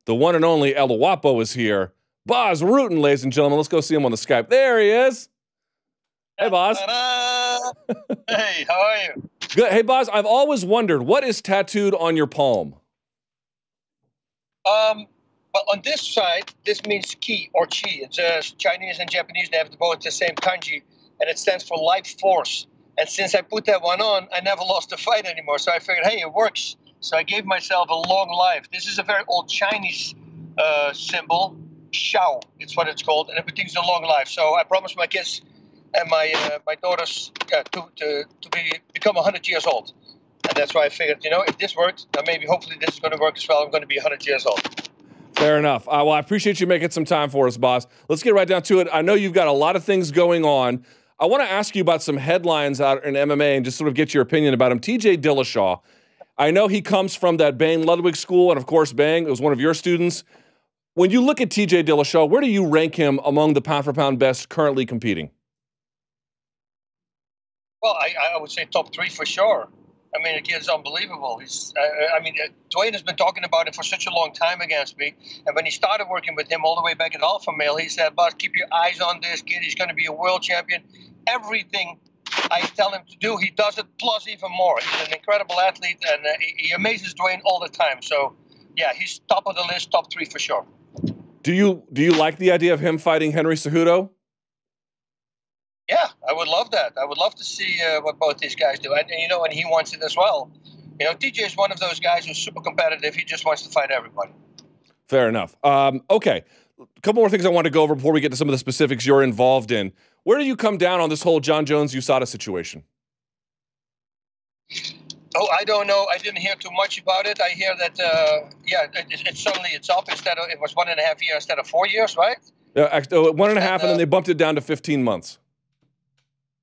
The one and only El Guapo is here. Bas Rutten, ladies and gentlemen. Let's go see him on the Skype. There he is. Hey, Bas. Hey, how are you? Good. Hey, Bas, I've always wondered, what is tattooed on your palm? But on this side, this means ki or chi. It's Chinese and Japanese, they have both the same kanji, and it stands for life force. And since I put that one on, I never lost a fight anymore. So I figured, hey, it works. So I gave myself a long life. This is a very old Chinese symbol, Shao. It's what it's called, and it means a long life. So I promised my kids and my daughters to become 100 years old. And that's why I figured, you know, if this worked, then maybe hopefully this is going to work as well. I'm going to be 100 years old. Fair enough. Well, I appreciate you making some time for us, Bas. Let's get right down to it. I know you've got a lot of things going on. I want to ask you about some headlines out in MMA and just sort of get your opinion about them. TJ Dillashaw, I know he comes from that Bang Ludwig school, and of course, Bang was one of your students. When you look at TJ Dillashaw, where do you rank him among the pound-for-pound best currently competing? Well, I would say top 3 for sure. I mean, the kid's unbelievable. Dwayne has been talking about it for such a long time against me. And when he started working with him all the way back at Alpha Male, he said, Bas, keep your eyes on this kid. He's going to be a world champion. Everything I tell him to do, he does it plus even more. He's an incredible athlete, and he amazes Dwayne all the time. So, yeah, he's top of the list, top 3 for sure. Do you like the idea of him fighting Henry Cejudo? Yeah, I would love that. I would love to see what both these guys do. And, you know, and he wants it as well. You know, TJ is one of those guys who's super competitive. He just wants to fight everybody. Fair enough. Okay, a couple more things I want to go over before we get to some of the specifics you're involved in. Where do you come down on this whole John Jones-USADA situation? Oh, I don't know. I didn't hear too much about it. I hear that, suddenly it's up. It was 1.5 years instead of 4 years, right? Yeah, 1.5, and then they bumped it down to 15 months.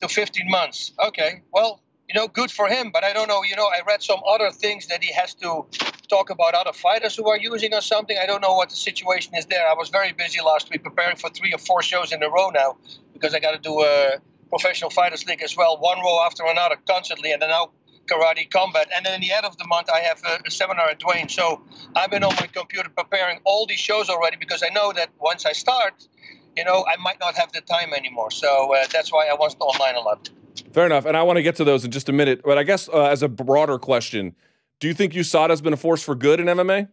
To 15 months. Okay. Well, you know, good for him. But I don't know. You know, I read some other things that he has to talk about other fighters who are using or something. I don't know what the situation is there. I was very busy last week preparing for 3 or 4 shows in a row now because I got to do a professional fighters league as well, one row after another constantly, and then now karate combat. And then in the end of the month, I have a seminar at Dwayne. So I've been on my computer preparing all these shows already because I know that once I start, you know, I might not have the time anymore. So that's why I wasn't online a lot. Fair enough. And I want to get to those in just a minute. But I guess as a broader question, do you think USADA has been a force for good in MMA?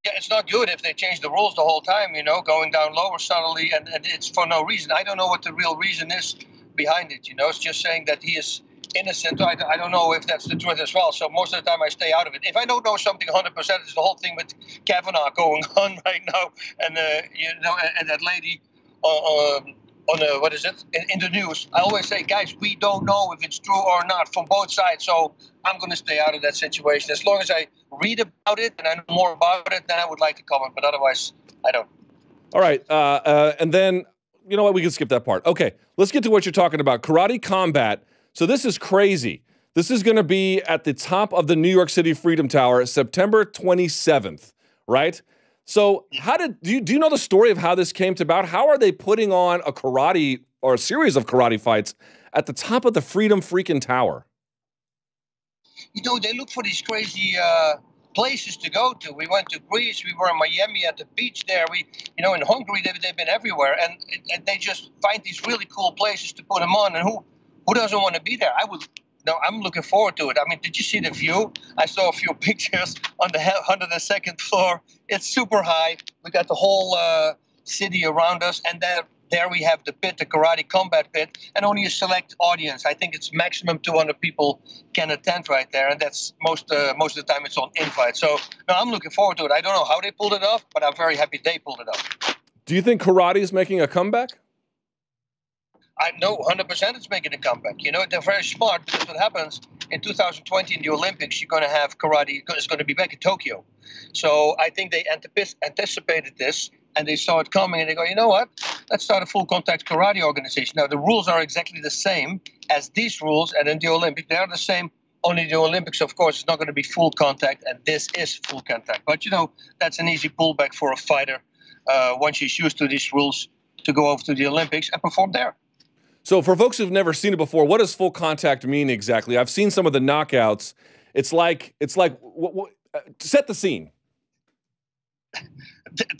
Yeah, it's not good if they change the rules the whole time, you know, going down lower suddenly, and it's for no reason. I don't know what the real reason is behind it, you know. It's just saying that he is innocent. I don't know if that's the truth as well. So most of the time I stay out of it. If I don't know something 100%, it's the whole thing with Kavanaugh going on right now, and you know, and that lady on what is it in the news. I always say, guys, we don't know if it's true or not from both sides. So I'm going to stay out of that situation. As long as I read about it and I know more about it, then I would like to comment. But otherwise, I don't. All right, and then you know what? We can skip that part. Okay, let's get to what you're talking about. Karate combat. So this is crazy. This is going to be at the top of the New York City Freedom Tower, September 27th, right? So do you know the story of how this came about? How are they putting on a karate or a series of karate fights at the top of the Freedom freaking Tower? You know, they look for these crazy places to go to. We went to Greece. We were in Miami at the beach there. You know, in Hungary, they've been everywhere. And they just find these really cool places to put them on. And who doesn't want to be there? I'm looking forward to it. I mean, did you see the view? I saw a few pictures on the 102nd floor. It's super high. We got the whole city around us. And there we have the pit, the karate combat pit, and only a select audience. I think it's maximum 200 people can attend right there. And that's most of the time it's on invite. So no, I'm looking forward to it. I don't know how they pulled it off, but I'm very happy they pulled it off. Do you think karate is making a comeback? I know 100% it's making a comeback. You know, they're very smart because what happens in 2020 in the Olympics, you're going to have karate. It's going to be back in Tokyo. So I think they anticipated this and they saw it coming and they go, you know what? Let's start a full contact karate organization. Now, the rules are exactly the same as these rules. And in the Olympics, they are the same. Only the Olympics, of course, is not going to be full contact. And this is full contact. But, you know, that's an easy pullback for a fighter once he's used to these rules to go over to the Olympics and perform there. So for folks who've never seen it before, what does full contact mean exactly? I've seen some of the knockouts. It's like set the scene.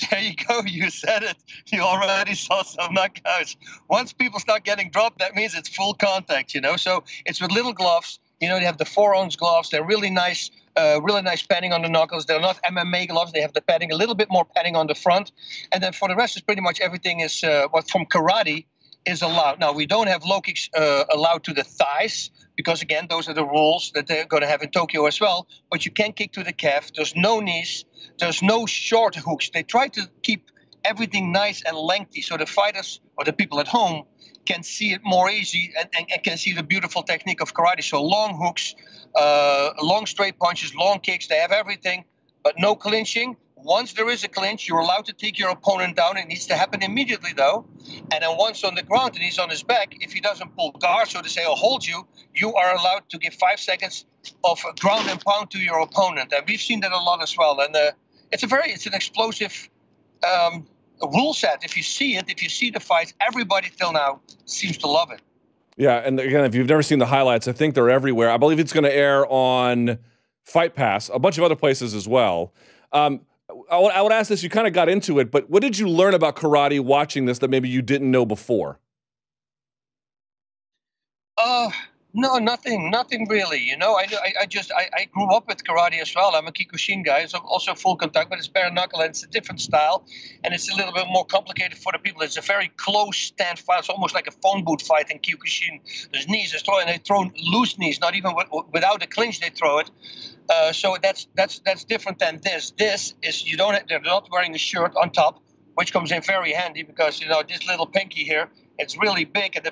There you go. You said it. You already saw some knockouts. Once people start getting dropped, that means it's full contact, you know. So it's with little gloves. You know, they have the 4-ounce gloves. They're really nice padding on the knuckles. They're not MMA gloves. They have the padding, a little bit more padding on the front. And then for the rest, is pretty much everything is what from karate is allowed. Now, we don't have low kicks allowed to the thighs because, again, those are the rules that they're going to have in Tokyo as well. But you can kick to the calf. There's no knees. There's no short hooks. They try to keep everything nice and lengthy so the fighters or the people at home can see it more easy and can see the beautiful technique of karate. So long hooks, long straight punches, long kicks. They have everything, but no clinching. Once there is a clinch, you're allowed to take your opponent down. It needs to happen immediately, though. And then once on the ground and he's on his back, if he doesn't pull guard, so to say, or hold you, you are allowed to give 5 seconds of ground and pound to your opponent. And we've seen that a lot as well. And it's an explosive rule set. If you see it, if you see the fights, everybody till now seems to love it. Yeah, and again, if you've never seen the highlights, I think they're everywhere. I believe it's going to air on Fight Pass, a bunch of other places as well. I would ask this, you kind of got into it, but what did you learn about karate watching this that maybe you didn't know before? No, nothing really. You know, I grew up with karate as well. I'm a Kyokushin guy, so also full contact, but it's bare knuckle and it's a different style, and it's a little bit more complicated for the people. It's a very close stand fight. It's almost like a phone booth fight in Kyokushin. There's knees, there's throwing, they throw loose knees, not even without a clinch they throw it. So that's different than this. This is they're not wearing a shirt on top, which comes in very handy because you know this little pinky here, it's really big, and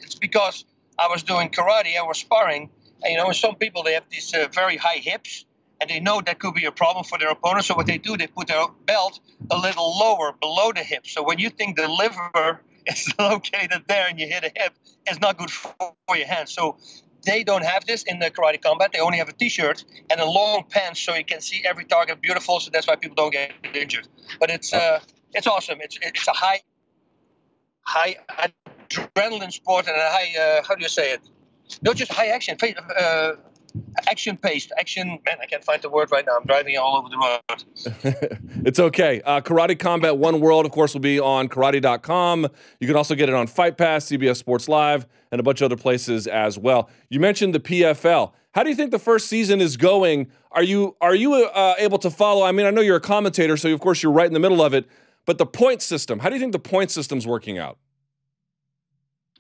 it's because I was doing karate, I was sparring, and you know, some people, they have these very high hips, and they know that could be a problem for their opponent. So what they do, they put their belt a little lower below the hip. So when you think the liver is located there and you hit a hip, it's not good for your hands. So they don't have this in the karate combat. They only have a t-shirt and a long pants so you can see every target beautiful. So that's why people don't get injured. But it's awesome. It's a high adrenaline sport and a high, how do you say it? Not just high action, action-paced. Man, I can't find the word right now. I'm driving all over the road. It's okay. Karate Combat One World, of course, will be on karate.com. You can also get it on Fight Pass, CBS Sports Live, and a bunch of other places as well. You mentioned the PFL. How do you think the first season is going? Are you able to follow? I mean, I know you're a commentator, so of course you're right in the middle of it. But the point system, how do you think the point system's working out?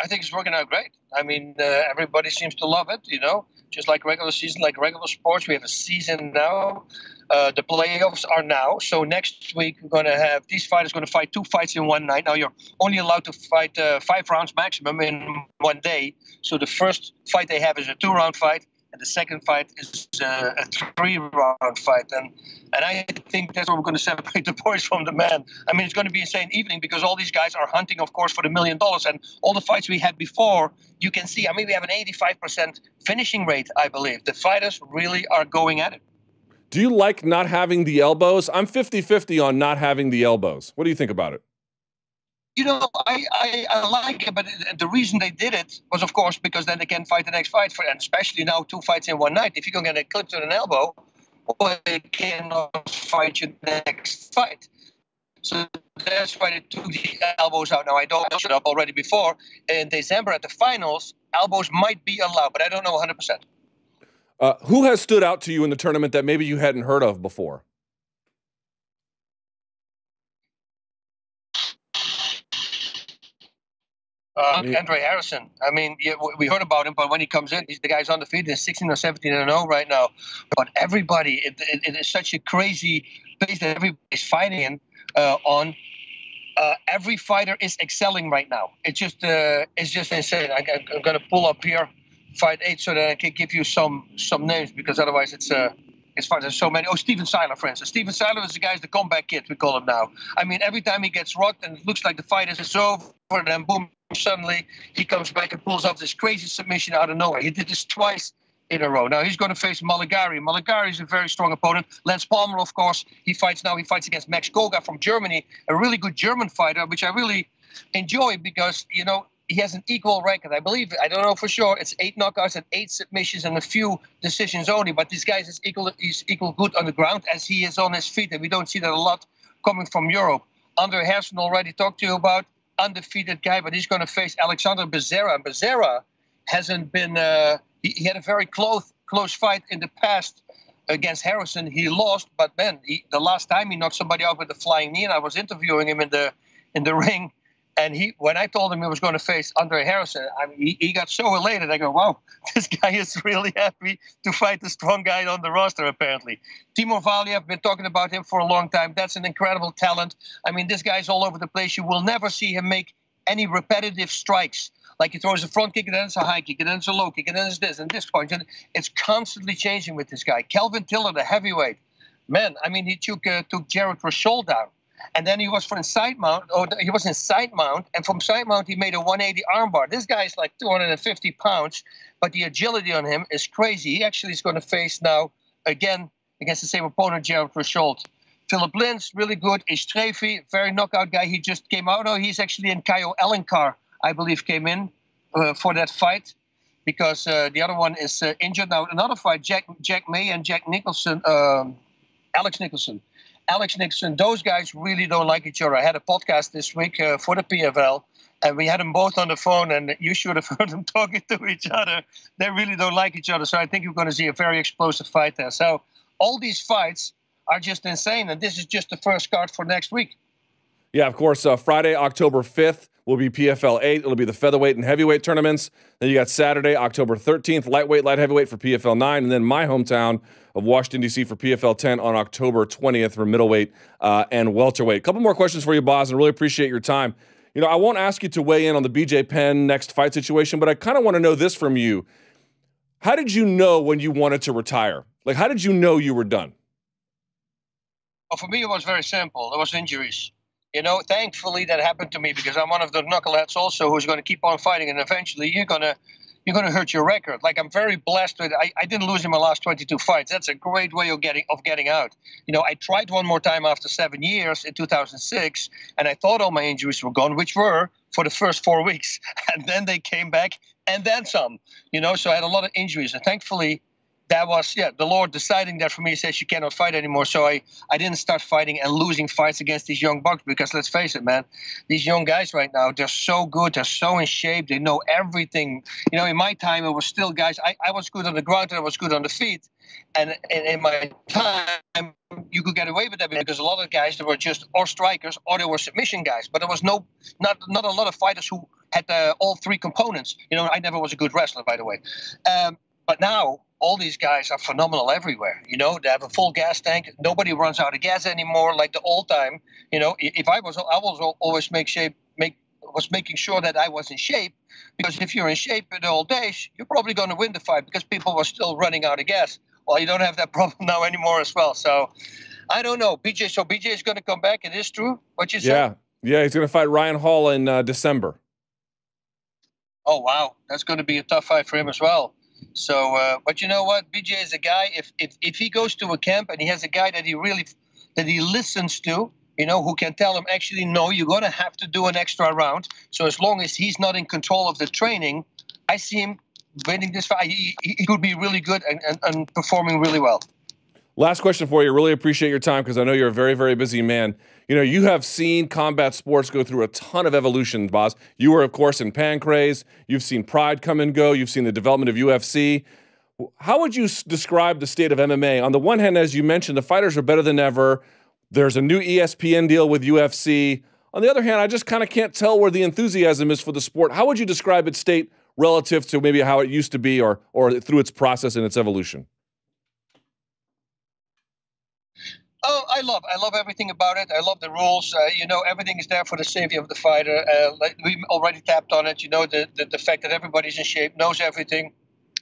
I think it's working out great. I mean, everybody seems to love it, you know, just like regular season, like regular sports. We have a season now. The playoffs are now. So next week, we're going to have these fighters going to fight 2 fights in one night. Now, you're only allowed to fight 5 rounds maximum in one day. So the first fight they have is a 2-round fight. And the second fight is a 3-round fight. And I think that's where we're going to separate the boys from the men. I mean, it's going to be an insane evening because all these guys are hunting, of course, for the $1 million. And all the fights we had before, you can see, I mean, we have an 85% finishing rate, I believe. The fighters really are going at it. Do you like not having the elbows? I'm 50-50 on not having the elbows. What do you think about it? You know, I like it, but the reason they did it was, of course, because then they can fight the next fight, and especially now 2 fights in one night. If you're going to get a clip to an elbow, well, they cannot fight your next fight. So that's why they took the elbows out. Now, I don't know it up already before. In December at the finals, elbows might be allowed, but I don't know 100%. Who has stood out to you in the tournament that maybe you hadn't heard of before? Andre Harrison. I mean, yeah, we heard about him, but when he comes in, the guy's undefeated. He's 16 or 17-0 right now. But everybody, it is such a crazy pace that everybody's fighting in on. Every fighter is excelling right now. It's just insane. I'm going to pull up here Fight 8 so that I can give you some names because otherwise it's fun. There's so many. Oh, Steven Seiler, for instance. Steven Seiler is the guy's the comeback kid, we call him now. I mean, every time he gets rocked and it looks like the fight is over, then boom, suddenly he comes back and pulls off this crazy submission out of nowhere. He did this twice in a row. Now he's going to face Maligari. Maligari is a very strong opponent. Lance Palmer, of course, he fights against Max Koga from Germany, a really good German fighter, which I really enjoy because, you know, he has an equal record. I believe, I don't know for sure, it's 8 knockouts and 8 submissions and a few decisions only. But this guy is equal good on the ground as he is on his feet, and we don't see that a lot coming from Europe. Andre Hersen already talked to you about, undefeated guy, but he's going to face Alexander Becerra. And Becerra hasn't been, he had a very close fight in the past against Harrison. He lost, but man, the last time he knocked somebody out with a flying knee, and I was interviewing him in the ring. And when I told him he was going to face Andre Harrison, I mean, he got so elated. I go, wow, this guy is really happy to fight the strong guy on the roster, apparently. Timur Valiev, I've been talking about him for a long time. That's an incredible talent. I mean, this guy's all over the place. You will never see him make any repetitive strikes. Like he throws a front kick, and then it's a high kick, and then it's a low kick, and then it's this and this point. And it's constantly changing with this guy. Kelvin Tiller, the heavyweight. Man, I mean, he took Jared Rashol down. And then he was in side mount, and from side mount he made a 180 armbar. This guy is like 250 pounds, but the agility on him is crazy. He actually is going to face now again against the same opponent, Jared Rashol. Philip Lins, really good. Estrefi, very knockout guy. He just came out. Oh, he's actually in Caio Elencar, I believe, came in for that fight because the other one is injured now. Another fight, Jack May and Alex Nicholson. Alex Nixon, those guys really don't like each other. I had a podcast this week for the PFL, and we had them both on the phone, and you should have heard them talking to each other. They really don't like each other, so I think you're going to see a very explosive fight there. So all these fights are just insane, and this is just the first card for next week. Yeah, of course, Friday, October 5th will be PFL 8. It'll be the featherweight and heavyweight tournaments. Then you got Saturday, October 13th, lightweight, light heavyweight for PFL 9, and then my hometown of Washington, D.C. for PFL 10 on October 20th for middleweight and welterweight. A couple more questions for you, Bas, and really appreciate your time. You know, I won't ask you to weigh in on the BJ Penn next fight situation, but I kind of want to know this from you. How did you know when you wanted to retire? Like, how did you know you were done? Well, for me, it was very simple. There was injuries. You know, thankfully that happened to me because I'm one of the knuckleheads also who's going to keep on fighting, and eventually you're going to hurt your record. Like, I'm very blessed with I didn't lose in my last 22 fights. That's a great way of getting out. You know, I tried one more time after 7 years in 2006, and I thought all my injuries were gone, which were for the first 4 weeks, and then they came back and then some. You know, so I had a lot of injuries, and thankfully that was, the Lord deciding that for me. He says you cannot fight anymore. So I didn't start fighting and losing fights against these young bucks because let's face it, man, these young guys right now, they're so good. They're so in shape. They know everything. You know, in my time, it was still guys. I was good on the ground and I was good on the feet. And in my time, you could get away with that because a lot of guys, they were just or strikers or they were submission guys. But there was not a lot of fighters who had all three components. You know, I never was a good wrestler, by the way. But now, all these guys are phenomenal everywhere. You know, they have a full gas tank. Nobody runs out of gas anymore like the old time. You know, I was always making sure that I was in shape, because if you're in shape in the old days, you're probably going to win the fight because people were still running out of gas. Well, you don't have that problem now anymore as well. So I don't know. BJ is going to come back. It is true what you said? Yeah, he's going to fight Ryan Hall in December. Oh, wow. That's going to be a tough fight for him as well. So, but you know what? BJ is a guy, if he goes to a camp and he has a guy that he listens to, you know, who can tell him, actually, no, you're going to have to do an extra round. So as long as he's not in control of the training, I see him winning this fight. He could be really good and performing really well. Last question for you. Really appreciate your time because I know you're a very, very busy man. You know, you have seen combat sports go through a ton of evolution, Bas. You were, of course, in Pancrase. You've seen Pride come and go. You've seen the development of UFC. How would you describe the state of MMA? On the one hand, as you mentioned, the fighters are better than ever. There's a new ESPN deal with UFC. On the other hand, I just kind of can't tell where the enthusiasm is for the sport. How would you describe its state relative to maybe how it used to be or through its process and its evolution? Oh, I love everything about it. I love the rules. You know, everything is there for the safety of the fighter. Like we already tapped on it. You know, the fact that everybody's in shape, knows everything.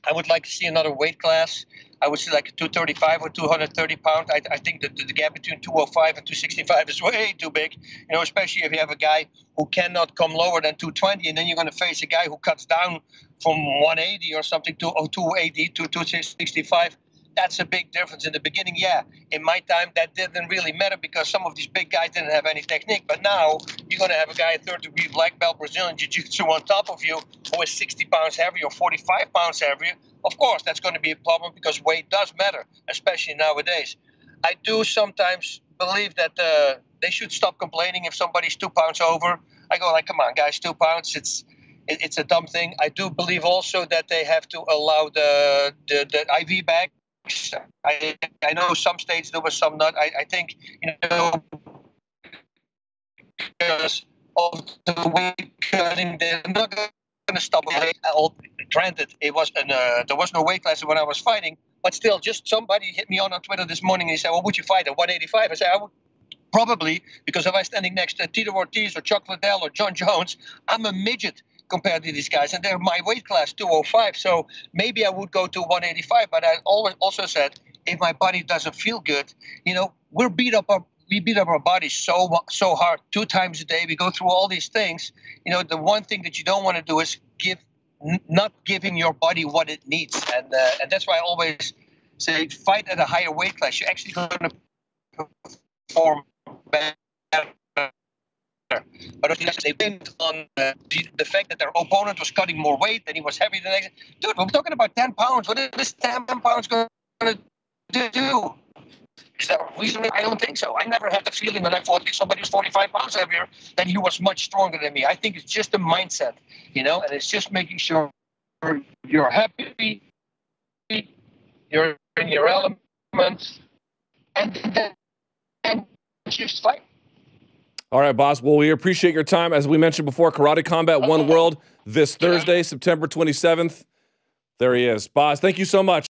I would like to see another weight class. I would see like 235 or 230 pound. I think that the gap between 205 and 265 is way too big. You know, especially if you have a guy who cannot come lower than 220, and then you're going to face a guy who cuts down from 180 or something to 280 to 265. That's a big difference. In the beginning, yeah. In my time, that didn't really matter because some of these big guys didn't have any technique. But now, you're going to have a guy, a third-degree black belt Brazilian Jiu-Jitsu on top of you who is 60 pounds heavier or 45 pounds heavier. Of course, that's going to be a problem because weight does matter, especially nowadays. I do sometimes believe that they should stop complaining if somebody's 2 pounds over. I go like, come on, guys, 2 pounds. It's a dumb thing. I do believe also that they have to allow the IV bags. I know some states do, but some not. I think, because of the weight cutting, they're not going to stop it. Granted, it was there was no weight class when I was fighting, but still, just somebody hit me on Twitter this morning and he said, "Well, would you fight at 185?" I said, "I would." Probably, because if I'm standing next to Tito Ortiz or Chuck Liddell or John Jones, I'm a midget compared to these guys, and they're my weight class, 205. So maybe I would go to 185. But I always also said, if my body doesn't feel good, we beat up our bodies so hard 2 times a day. We go through all these things. The one thing that you don't want to do is not giving your body what it needs, and that's why I always say fight at a higher weight class. You're actually going to perform better. But if they pinned on the fact that their opponent was cutting more weight and he was heavier than they. Dude, we're talking about 10 pounds. What is this 10 pounds going to do? Is that reasonable? I don't think so. I never had the feeling when I fought somebody who's 45 pounds heavier that he was much stronger than me. I think it's just a mindset, and it's just making sure you're happy, you're in your element, and just fight. All right, Bas. Well, we appreciate your time. As we mentioned before, Karate Combat One World this Thursday, September 27th. There he is. Bas, thank you so much.